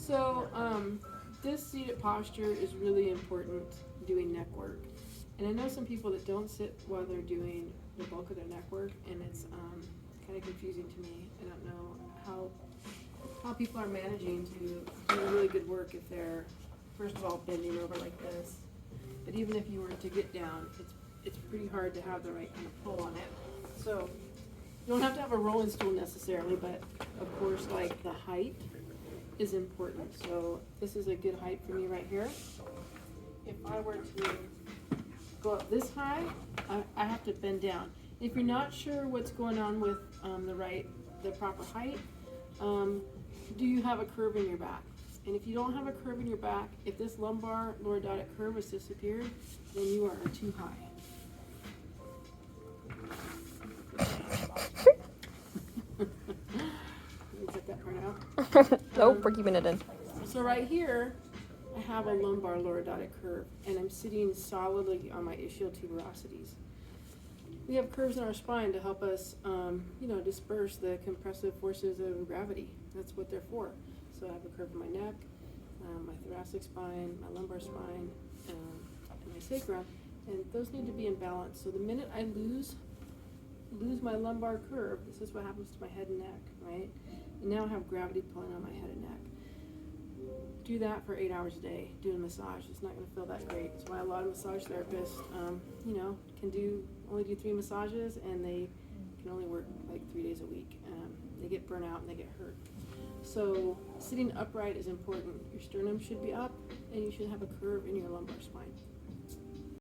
So this seated posture is really important doing neck work. And I know some people that don't sit while they're doing the bulk of their neck work, and it's kind of confusing to me. I don't know how people are managing to do really good work if they're, first of all, bending over like this. But even if you were to get down, it's pretty hard to have the right kind of pull on it. So you don't have to have a rolling stool necessarily, but of course, like, the height is important. So this is a good height for me right here. If I were to go up this high, I have to bend down. If you're not sure what's going on with the proper height, do you have a curve in your back? And if you don't have a curve in your back, if this lumbar lordotic curve has disappeared, then you are too high. Let me take that part out. Nope, we're keeping it in. So right here, I have a lumbar lordotic curve, and I'm sitting solidly on my ischial tuberosities. We have curves in our spine to help us, disperse the compressive forces of gravity. That's what they're for. So I have a curve in my neck, my thoracic spine, my lumbar spine, and my sacrum, and those need to be in balance. So the minute I lose my lumbar curve, this is what happens to my head and neck, right? And now I have gravity pulling on my head and neck. Do that for 8 hours a day, doing a massage. It's not going to feel that great. That's why a lot of massage therapists, can only do 3 massages, and they can only work like 3 days a week. They get burnt out and they get hurt. So sitting upright is important. Your sternum should be up, and you should have a curve in your lumbar spine.